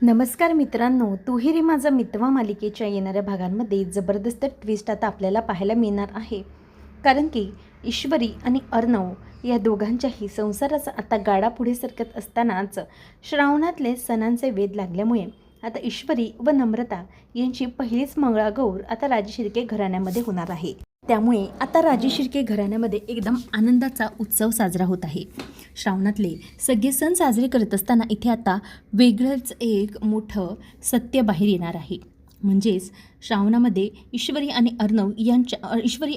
नमस्कार मित्रांनो, तूही रे माझा मितवा मालिकेच्या येणाऱ्या भागांमध्ये जबरदस्त ट्विस्ट आता आपल्याला पाहायला मिळणार आहे. कारण की ईश्वरी आणि अर्णव या दोघांच्याही संसाराचा आता गाडा पुढे सरकत असतानाच श्रावणातले सणांचे वेध लागल्यामुळे आता ईश्वरी व नम्रता यांची पहिलीच मंगळागौर आता राजे शिर्के घराण्यामध्ये होणार आहे. त्यामुळे आता राजे शिर्के घराण्यामध्ये एकदम आनंदाचा उत्सव साजरा होत आहे. श्रावणातले सगळे सण साजरे करत असताना इथे आता वेगळंच एक मोठं सत्य बाहेर येणार आहे. म्हणजेच श्रावणामध्ये ईश्वरी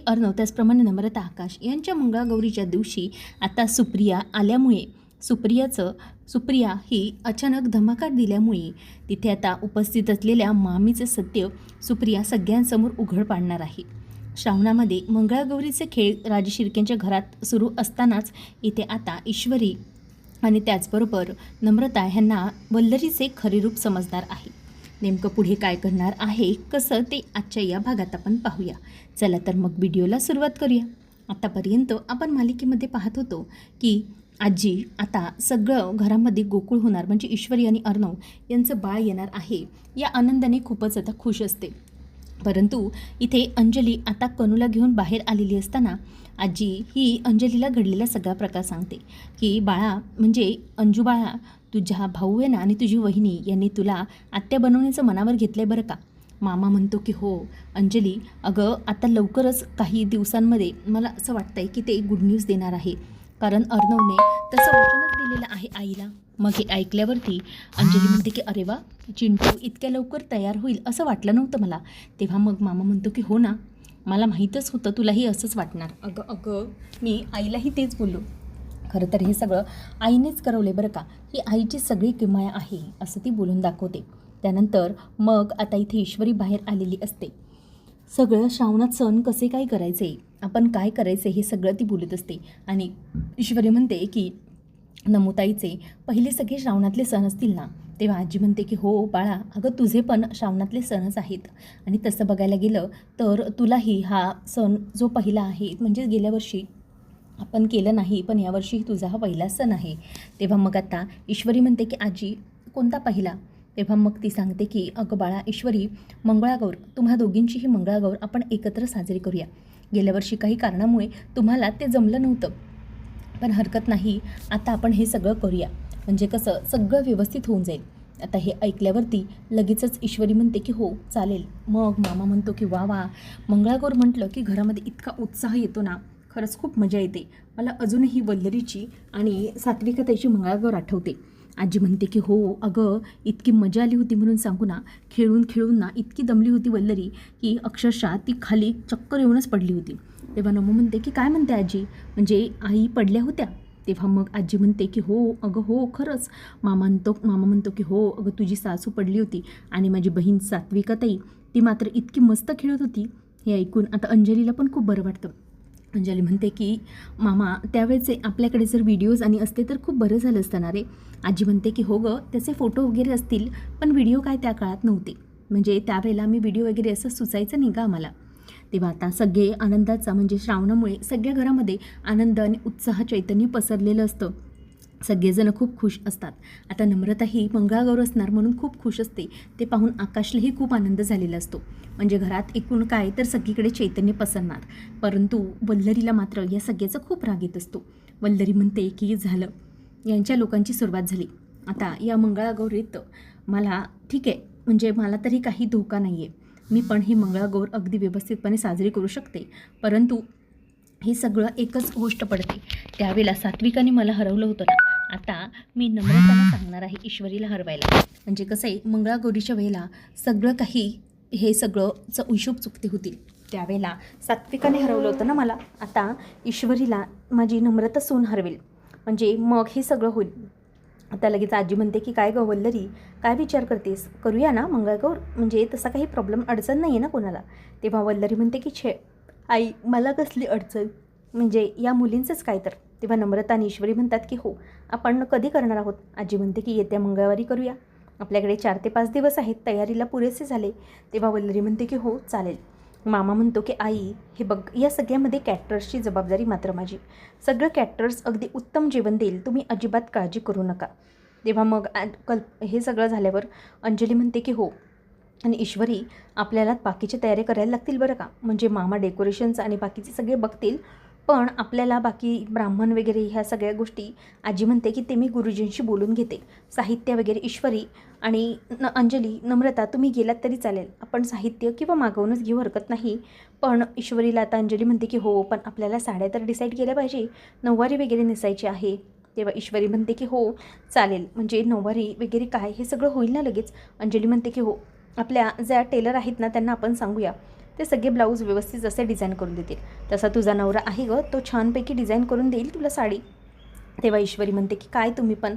अर्णव त्याचप्रमाणे नम्रता आकाश यांच्या मंगळागौरीच्या दिवशी आता सुप्रिया आल्यामुळे सुप्रिया ही अचानक धमाकाट दिल्यामुळे तिथे आता उपस्थित असलेल्या मामीचे सत्य सुप्रिया सगळ्यांसमोर उघड पाडणार आहे. श्रावणामध्ये मंगळागौरीचे खेळ राजे शिर्केंच्या घरात सुरू असतानाच इथे आता ईश्वरी आणि त्याचबरोबर नम्रता ह्यांना वल्लरीचे खरे रूप समजणार आहे. नेमकं पुढे काय करणार आहे, कसं ते आजच्या या भागात आपण पाहूया. चला तर मग व्हिडिओला सुरुवात करूया. आतापर्यंत आपण मालिकेमध्ये पाहत होतो की आजी आता सगळं घरामध्ये गोकुळ होणार, म्हणजे ईश्वरी आणि अर्णव यांचं बाळ येणार आहे या आनंदाने खूपच आता खुश असते. परंतु इथे अंजली आता कनूला घेऊन बाहेर आलेली असताना आजी ही अंजलीला घडलेला सगळा प्रकार सांगते की बाळा, म्हणजे अंजू बाळा, तुझा भाऊ आहे ना आणि तुझी वहिनी यांनी तुला आत्या बनवण्याचं मनावर घेतलं आहे बरं का. मामा म्हणतो की हो अंजली, अगं आता लवकरच काही दिवसांमध्ये मला असं वाटतं आहे की ते गुड न्यूज देणार आहे, कारण अर्णवने तसं वचनच दिलेलं आहे आईला. मग हे ऐकल्यावरती अंजली म्हणते की अरे वा, चिंटू इतक्या लवकर तयार होईल असं वाटलं नव्हतं मला. तेव्हा मग मामा म्हणतो की हो ना, मला माहीतच होतं तुलाही असंच वाटणार. अगं मी आईलाही तेच बोललो. खरं तर हे सगळं आईनेच करवले बरं का, ही आईची सगळी किमया आहे असं ती बोलून दाखवते. त्यानंतर मग आता इथे ईश्वरी बाहेर आलेली असते. सगळं श्रावणात सण कसे काय करायचे, आपण काय करायचे हे सगळं ती बोलत असते. आणि ईश्वरी म्हणते की नमुताईचे पहिले सगळे श्रावणातले सण असतील ना. तेव्हा आजी म्हणते की हो बाळा, अगं तुझे पण श्रावणातले सणच आहेत आणि तसं बघायला गेलं तर तुलाही हा सण जो पहिला आहे, म्हणजे गेल्या वर्षी आपण केलं नाही पण यावर्षी तुझा हा पहिला सण आहे. तेव्हा मग आता ईश्वरी म्हणते की आजी कोणता पहिला. तेव्हा मग ती सांगते की अगं बाळा ईश्वरी, मंगळागौर, तुम्हा दोघींची ही मंगळागौर आपण एकत्र साजरी करूया. गेल्या वर्षी काही कारणामुळे तुम्हाला ते जमलं नव्हतं, पण हरकत नाही, आता आपण हे सगळं करूया, म्हणजे कसं सगळं व्यवस्थित होऊन जाईल. आता हे ऐकल्यावरती लगेचच ईश्वरी म्हणते की हो चालेल. मग मामा म्हणतो की वा वा, मंगळागौर म्हटलं की घरामध्ये इतका उत्साह येतो ना, खरंच खूप मजा येते. मला अजूनही वल्लरीची आणि सात्विकताईची मंगळागौर आठवते. आजी म्हणते की हो अगं, इतकी मजा आली होती म्हणून सांगू ना, खेळून ना इतकी दमली होती वल्लरी की अक्षरशः ती खाली चक्कर येऊनच पडली होती. तेव्हा नमू म्हणते की काय म्हणते आजी, म्हणजे आई पडल्या होत्या. तेव्हा मग आजी म्हणते की हो अगं हो खरंच. मामा म्हणतो की हो अगं, तुझी सासू पडली होती आणि माझी बहीण सात्विकाताई ती मात्र इतकी मस्त खेळत होती. हे ऐकून आता अंजलीला पण खूप बरं वाटतं. अंजली म्हणते की मामा, त्यावेळेचे आपल्याकडे जर व्हिडिओज आणि असते तर खूप बरं झालं असतं ना रे. आजी म्हणते की हो गं, त्याचे फोटो वगैरे असतील पण व्हिडिओ काय त्या काळात नव्हते, म्हणजे त्यावेळेला आम्ही व्हिडिओ वगैरे असं सुचायचं नाही का आम्हाला. तेव्हा आता सगळे आनंदाचा, म्हणजे श्रावणामुळे सगळ्या घरामध्ये आनंद आणि उत्साह चैतन्य पसरलेलं असतं. सगळेजण खूप खुश असतात. आता नम्रता ही मंगळागौर असणार म्हणून खूप खुश असते. ते पाहून आकाशलाही खूप आनंद झालेला असतो. म्हणजे घरात एकूण काय तर सगळीकडे चैतन्य पसरणार. परंतु वल्लरीला मात्र या सगळ्याचा खूप राग येत असतो. वल्लरी म्हणते की झालं, यांच्या लोकांची सुरुवात झाली. आता या मंगळागौरीत मला ठीक आहे, म्हणजे मला तरी काही धोका नाही आहे, मी पण ही मंगळागौर अगदी व्यवस्थितपणे साजरी करू शकते. परंतु हे सगळं एकच गोष्ट पडते, त्यावेळेला सात्विकाने मला हरवलं होतं ना. आता मी नम्रताला सांगणार आहे ईश्वरीला हरवायला. म्हणजे कसं आहे, मंगळागौरीच्या वेळेला सगळं काही हे सगळंच हिशोब चुकते होतील. त्यावेळेला सात्विकाने हरवलं होतं ना मला. आता ईश्वरीला माझी नम्रता सून हरवेल, म्हणजे मग हे सगळं होईल. आता लगेच आजी म्हणते की काय गं वल्लरी, काय विचार करतेस, करूया ना मंगळागौर, म्हणजे तसा काही प्रॉब्लेम अडचण नाही आहे ना कोणाला. तेव्हा वल्लरी म्हणते की छे आई, मला कसली अडचण, म्हणजे या मुलींचंच काय तर. तेव्हा नम्रता आणि ईश्वरी म्हणतात की हो, आपण कधी करणार आहोत. आजी म्हणते की येत्या मंगळवारी करूया, आपल्याकडे 4 ते 5 दिवस आहेत, तयारीला पुरेसे झाले. तेव्हा वल्लरी म्हणते की हो चालेल. मामा म्हणतो की आई हे बघ, या सगळ्यामध्ये कॅटरर्सची जबाबदारी मात्र माझी. सगळं कॅटरर्स अगदी उत्तम जेवण देईल, तुम्ही अजिबात काळजी करू नका. तेव्हा मग हे सगळं झाल्यावर अंजली म्हणते की हो, आणि ईश्वरी आपल्याला बाकीची तयारी करायला लागतील बरं का, म्हणजे मामा डेकोरेशनचं आणि बाकीचे सगळे बघतील, पण आपल्याला बाकी ब्राह्मण वगैरे ह्या सगळ्या गोष्टी आजी म्हणते की ते मी गुरुजींशी बोलून घेते. साहित्य वगैरे ईश्वरी आणि अंजली, नम्रता तुम्ही गेलात तरी चालेल, आपण साहित्य किंवा मागवूनच घेऊ, हरकत नाही. पण ईश्वरीला आता अंजली म्हणते की हो, पण आपल्याला साड्या तर डिसाईड केल्या पाहिजे, नऊवारी वगैरे नेसायची आहे. तेव्हा ईश्वरी म्हणते की हो चालेल, म्हणजे नऊवारी वगैरे काय हे सगळं होईल ना लगेच. अंजली म्हणते की हो, आपल्या ज्या टेलर आहेत ना त्यांना आपण सांगूया, ते सगळे ब्लाऊज व्यवस्थित जसे डिझाईन करून देतील. तसा तुझा नवरा आहे गं, तो छानपैकी डिझाईन करून देईल तुला साडी. तेव्हा ईश्वरी म्हणते की काय तुम्ही पण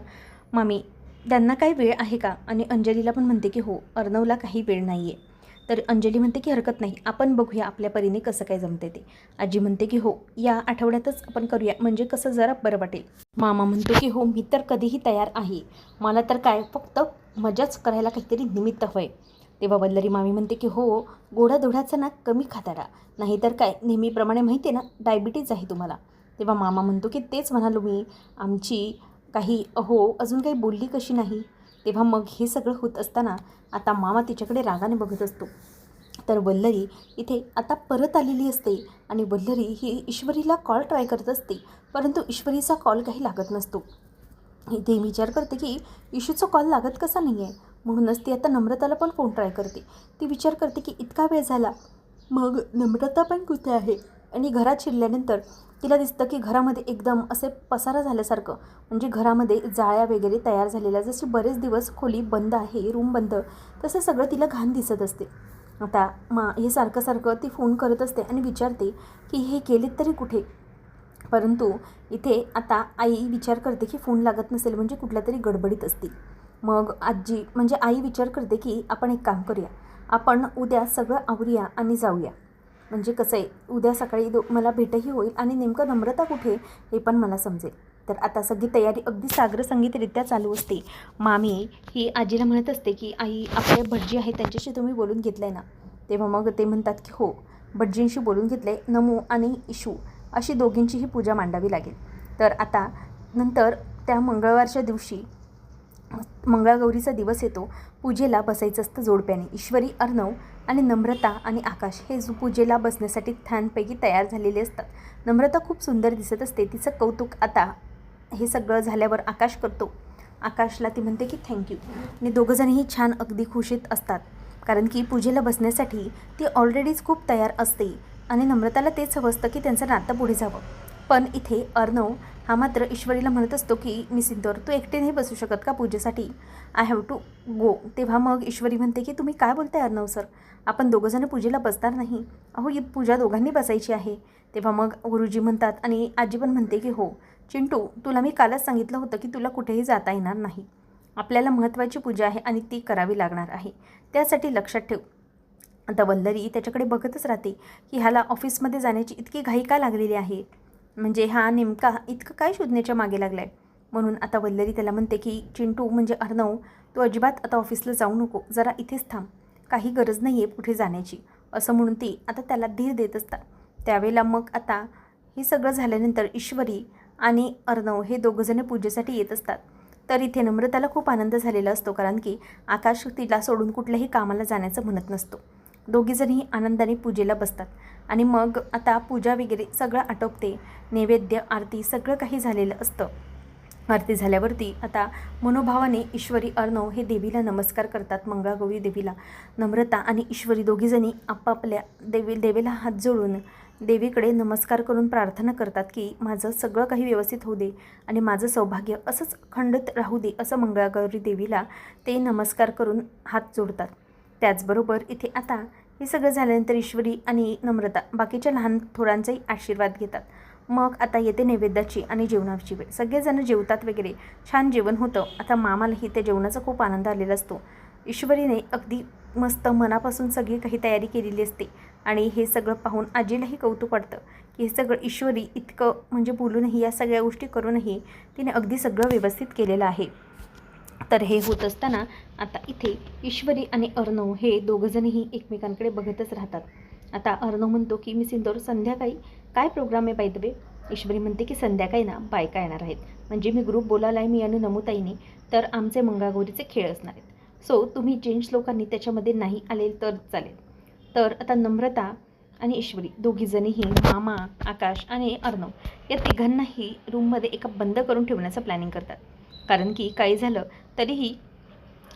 मामी, त्यांना काही वेळ आहे का? आणि अंजलीला पण म्हणते की हो, अर्णवला काही वेळ नाही आहे. तर अंजली म्हणते की हरकत नाही, आपण बघूया आपल्या परीने कसं काय जमते ते. आजी म्हणते की हो, या आठवड्यातच आपण करूया, म्हणजे कसं जरा बरं वाटेल. मामा म्हणतो की हो, मी तर कधीही तयार आहे, मला तर काय फक्त मजाच करायला काहीतरी निमित्त हवं आहे. तेव्हा वल्लरी मामी म्हणते की हो, गोडाधोडाचा ना कमी खाताडा, नाहीतर काय नेहमीप्रमाणे माहिती आहे ना डायबिटीज आहे तुम्हाला. तेव्हा मामा म्हणतो की तेच म्हणालो मी, आमची काही अजून काही बोलली कशी नाही. तेव्हा मग हे सगळं होत असताना आता मामा तिच्याकडे रागाने बघत असतो. तर वल्लरी इथे आता परत आलेली असते आणि वल्लरी ही ईश्वरीला कॉल ट्राय करत असते, परंतु ईश्वरीचा कॉल काही लागत नसतो. इथे विचार करते की इशूचा कॉल लागत कसा नाही आहे, म्हणूनच ती आता नम्रताला पण फोन ट्राय करते. ती विचार करते की इतका वेळ झाला, मग नम्रता पण कुठे आहे. आणि घरात शिरल्यानंतर तिला दिसतं की घरामध्ये एकदम असे पसारा झाल्यासारखं, म्हणजे घरामध्ये जाळ्या वगैरे तयार झालेल्या, जशी बरेच दिवस खोली बंद आहे, रूम बंद, तसं सगळं तिला घाण दिसत असते. आता हे सारखं सारखं ती फोन करत असते आणि विचारते की हे गेलेत तरी कुठे. परंतु इथे आता आई विचार करते की फोन लागत नसेल, म्हणजे कुठल्या तरी गडबडीत असतील. मग आजी म्हणजे आई विचार करते की आपण एक काम करूया, आपण उद्या सगळं आवरूया आणि जाऊया, म्हणजे कसं आहे उद्या सकाळी मला भेटही होईल आणि नेमकं नम्रता कुठे हे पण मला समजेल. तर आता सगळी तयारी अगदी साग्रसंगीतरित्या चालू असते. मामी ही आजीला म्हणत असते की आई, आपले भटजी आहेत त्यांच्याशी तुम्ही बोलून घेतलं आहे ना. तेव्हा मग ते म्हणतात की हो, भटजींशी बोलून घेतलं आहे, नमू आणि इशू अशी दोघींचीही पूजा मांडावी लागेल. तर आता नंतर त्या मंगळवारच्या दिवशी मंगळागौरीचा दिवस येतो, पूजेला बसायचं असतं जोडप्याने. ईश्वरी, अर्णव आणि नम्रता आणि आकाश हे पूजेला बसण्यासाठी छानपैकी तयार झालेले असतात. नम्रता खूप सुंदर दिसत असते, तिचं कौतुक आता हे सगळं झाल्यावर आकाश करतो. आकाशला ती म्हणते की थँक्यू, आणि दोघंजणही छान अगदी खुशीत असतात, कारण की पूजेला बसण्यासाठी ती ऑलरेडीच खूप तयार असते आणि नम्रताला तेच हवं असतं की त्यांचं नातं पुढे जावं. पण इथे अर्णव हा मात्र ईश्वरीला म्हणत असतो की मी सिंदूर, तू एकटे नाही बसू शकत का पूजेसाठी, आय हॅव टू गो. तेव्हा मग ईश्वरी म्हणते की तुम्ही काय बोलताय अर्णव सर, आपण दोघंजणं पूजेला बसणार नाही, अहो ही पूजा दोघांनी बसायची आहे. तेव्हा मग गुरुजी म्हणतात आणि आजी पण म्हणते की हो चिंटू, तुला मी कालच सांगितलं होतं की तुला कुठेही जाता येणार नाही, आपल्याला महत्त्वाची पूजा आहे आणि ती करावी लागणार आहे, त्यासाठी लक्षात ठेव. आता वल्लरी त्याच्याकडे बघतच राहते की ह्याला ऑफिसमध्ये जाण्याची इतकी घाई का लागलेली आहे, म्हणजे हा नेमका इतकं काय शोधण्याच्या मागे लागला आहे. म्हणून आता वल्लरी त्याला म्हणते की चिंटू म्हणजे अर्णव, तू अजिबात आता ऑफिसला जाऊ नको, जरा इथेच थांब, काही गरज नाही आहे कुठे जाण्याची, असं म्हणून ती आता त्याला धीर देत असतात. त्यावेळेला मग आता हे सगळं झाल्यानंतर ईश्वरी आणि अर्णव हे दोघंजणं पूजेसाठी येत असतात. तर इथे नम्रताला खूप आनंद झालेला असतो, कारण की आकाश तिला सोडून कुठल्याही कामाला जाण्याचं म्हणत नसतो. दोघीजणही आनंदाने पूजेला बसतात आणि मग आता पूजा वगैरे सगळं आटोपते, नैवेद्य आरती सगळं काही झालेलं असतं. आरती झाल्यावरती आता मनोभावाने ईश्वरी, अर्णव हे देवीला नमस्कार करतात, मंगळागौरी देवीला. नम्रता आणि ईश्वरी दोघीजणी आपापल्या देवीला हात जोडून देवीकडे नमस्कार करून प्रार्थना करतात की माझं सगळं काही व्यवस्थित होऊ दे आणि माझं सौभाग्य असंच अखंडित राहू दे, असं मंगळागौरी देवीला ते नमस्कार करून हात जोडतात. त्याचबरोबर इथे आता हे सगळं झाल्यानंतर ईश्वरी आणि नम्रता बाकीच्या लहान थोरांचाही आशीर्वाद घेतात. मग आता येते नैवेद्याची आणि जेवणाची वेळ. सगळेजण जेवतात वगैरे, छान जेवण होतं. आता मामालाही त्या जेवणाचा खूप आनंद आलेला असतो. ईश्वरीने अगदी मस्त मनापासून सगळी काही तयारी केलेली असते आणि हे सगळं पाहून आजीलाही कौतुक वाटतं की हे सगळं ईश्वरी इतकं म्हणजे बोलूनही या सगळ्या गोष्टी करूनही तिने अगदी सगळं व्यवस्थित केलेलं आहे. तर हे होत असताना आता इथे ईश्वरी आणि अर्णव हे दोघंजणही एकमेकांकडे बघतच राहतात. आता अर्णव म्हणतो की मी सिंदूर, संध्याकाळी काय प्रोग्राम आहे बाय द वे. ईश्वरी म्हणते की संध्याकाळी ना बायका येणार आहेत, म्हणजे मी ग्रुप बोलायला आहे मी आणि नमुताईने, तर आमचे मंगळागौरीचे खेळ असणार आहेत. सो तुम्ही जेंट्स लोकांनी त्याच्यामध्ये नाही आले तर चालेल. तर आता नम्रता आणि ईश्वरी दोघीजणीही मामा, आकाश आणि अर्णव या तिघांनाही रूममध्ये एका बंद करून ठेवण्याचं प्लॅनिंग करतात. कारण की काही झालं तरीही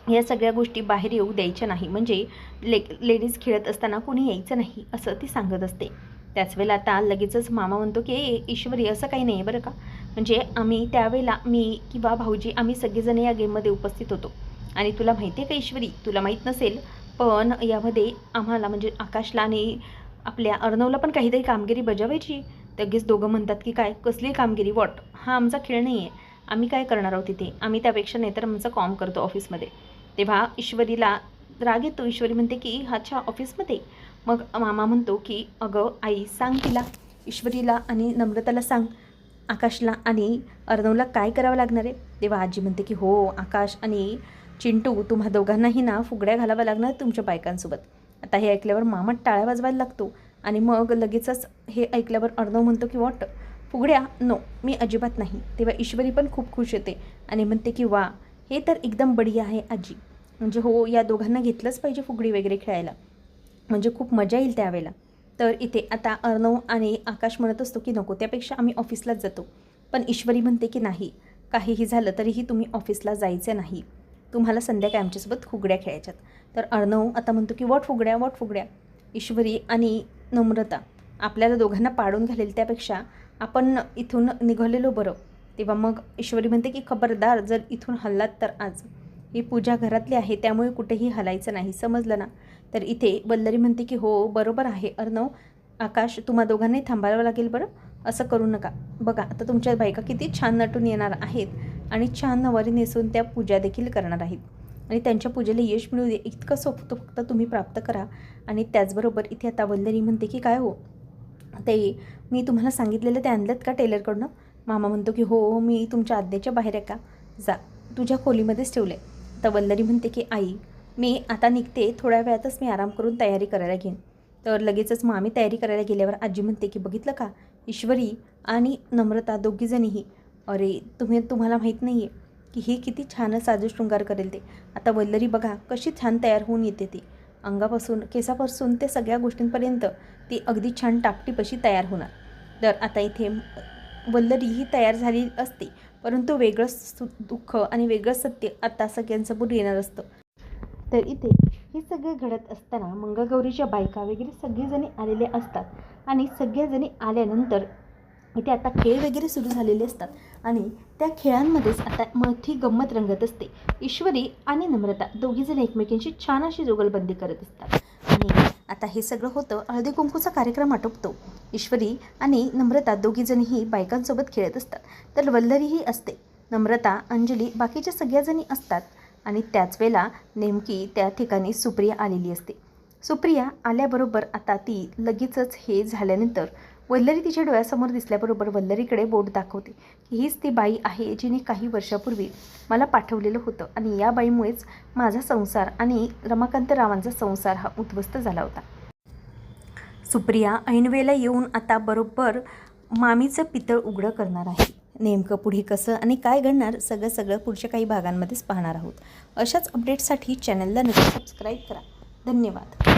या सगळ्या गोष्टी बाहेर येऊ द्यायच्या नाही, म्हणजे लेडीज खेळत असताना कोणी यायचं नाही असं ती सांगत असते. त्याच वेळेला आता लगेचच मामा म्हणतो की ईश्वरी असं काही नाही आहे बरं का, म्हणजे आम्ही त्यावेळेला मी किंवा भाऊजी आम्ही सगळेजण या गेममध्ये उपस्थित होतो. आणि तुला माहिती आहे का ईश्वरी, तुला माहीत नसेल पण यामध्ये आम्हाला म्हणजे आकाशला आणि आपल्या अर्णवला पण काहीतरी कामगिरी बजावायची. लगेच दोघं म्हणतात की काय कसली कामगिरी, वॉट, हा आमचा खेळ नाही आहे, आम्ही काय करणार आहोत तिथे, आम्ही त्यापेक्षा नाही तर आमचं कॉम करतो ऑफिसमध्ये. तेव्हा ईश्वरीला राग येतो. ईश्वरी म्हणते की अच्छा ऑफिसमध्ये. मग मामा म्हणतो की अगं आई सांग तिला, ईश्वरीला आणि नम्रताला सांग आकाशला आणि अर्णवला काय करावं लागणार आहे. तेव्हा आजी म्हणते की हो आकाश आणि चिंटू तुम्हा दोघांनाही ना फुगड्या घालाव्या लागणार तुमच्या बायकांसोबत. आता हे ऐकल्यावर मामा टाळ्या वाजवायला लागतो आणि मग लगेचच हे ऐकल्यावर अर्णव म्हणतो की वॉट, फुगड्या नो, मी अजिबात नाही. तेव्हा ईश्वरी पण खूप खुश होते आणि म्हणते की वा, हे तर एकदम बढिया आहे आजी, म्हणजे हो या दोघांना घेतलंच पाहिजे फुगडी वगैरे खेळायला, म्हणजे खूप मजा येईल त्यावेळेला. तर इथे आता अर्णव आणि आकाश म्हणत असतो की नको, त्यापेक्षा आम्ही ऑफिसलाच जातो. पण ईश्वरी म्हणते की नाही, काहीही झालं तरीही तुम्ही ऑफिसला जायचं नाही, तुम्हाला संध्याकाळी आमच्यासोबत फुगड्या खेळायच्यात. तर अर्णव आता म्हणतो की वॉट फुगड्या, वॉट फुगड्या, ईश्वरी आणि नम्रता आपल्याला दोघांना पाडून घालेल त्यापेक्षा आपण इथून निघालेलो बरं. तेव्हा मग ईश्वरी म्हणते की खबरदार जर इथून हल्लात तर आज ही पूजा घरातली आहे त्यामुळे कुठेही हलायचं नाही, समजलं ना. तर इथे वल्लरी म्हणते की हो बरोबर आहे अर्णव, आकाश तुम्हा दोघांनाही थांबावं लागेल बरं, असं करू नका. बघा आता तुमच्या बायका किती छान नटून येणार आहेत आणि छान नवारी नेसून त्या पूजा देखील करणार आहेत आणि त्यांच्या पूजेला यश मिळू दे इतकं सोपं फक्त तुम्ही प्राप्त करा. आणि त्याचबरोबर इथे आता वल्लरी म्हणते की काय हो ते मी तुम्हाला सांगितलेलं ते आणलं का टेलरकडनं. मामा म्हणतो की हो मी तुमच्या आज्ञेच्या बाहेर आहे का, जा तुझ्या खोलीमध्येच ठेवलं आहे. तर वल्लरी म्हणते की आई मी आता निघते, थोड्या वेळातच मी आराम करून तयारी करायला घेईन. तर लगेचच मामी तयारी करायला गेल्यावर आजी म्हणते की बघितलं का ईश्वरी आणि नम्रता दोघीजणीही, अरे तुम्हाला माहीत नाही आहे की ही किती छान साजू शृंगार करेल ते. आता वल्लरी बघा कशी छान तयार होऊन येते ती, अंगापासून केसापासून ते सगळ्या गोष्टींपर्यंत ती अगदी छान टापटीप अशी तयार होणार. तर आता इथे वल्लरी ही तयार झाली असते, परंतु वेगळंच दुःख आणि वेगळं सत्य आता सगळ्यांसमोर येणार असतं. तर इथे हे सगळे घडत असताना मंगळगौरीच्या बायका वगैरे सगळेजणी आलेले असतात आणि सगळेजणी आल्यानंतर इथे आता खेळ वगैरे सुरू झालेले असतात आणि त्या खेळांमध्येच आता मोठी गंमत रंगत असते. ईश्वरी आणि नम्रता दोघीजण एकमेकींची छान अशी जुगलबंदी करत असतात आणि आता हे सगळं होतं. हळदी कुंकूचा कार्यक्रम आटोपतो. ईश्वरी आणि नम्रता दोघीजणीही बायकांसोबत खेळत असतात. तर वल्लरीही असते, नम्रता, अंजली, बाकीच्या सगळ्याजणी असतात आणि त्याच वेळेला नेमकी त्या ठिकाणी सुप्रिया आलेली असते. सुप्रिया आल्याबरोबर आता ती लगेचच हे झाल्यानंतर वल्लरी तिच्या डोळ्यासमोर दिसल्याबरोबर वल्लरीकडे बोट दाखवते की हीच ती बाई आहे जिने काही वर्षापूर्वी मला पाठवलेलं होतं आणि या बाईमुळेच माझा संसार आणि रमाकांत रावांचा संसार हा उद्ध्वस्त झाला होता. सुप्रिया ऐनवेळेला येऊन आता बरोबर मामीचं पितळ उघडं करणार आहे. नेमकं पुढे कसं आणि काय घडणार सगळं पुढच्या काही भागांमध्येच पाहणार आहोत. अशाच अपडेट्ससाठी चॅनलला नक्की सबस्क्राईब करा. धन्यवाद.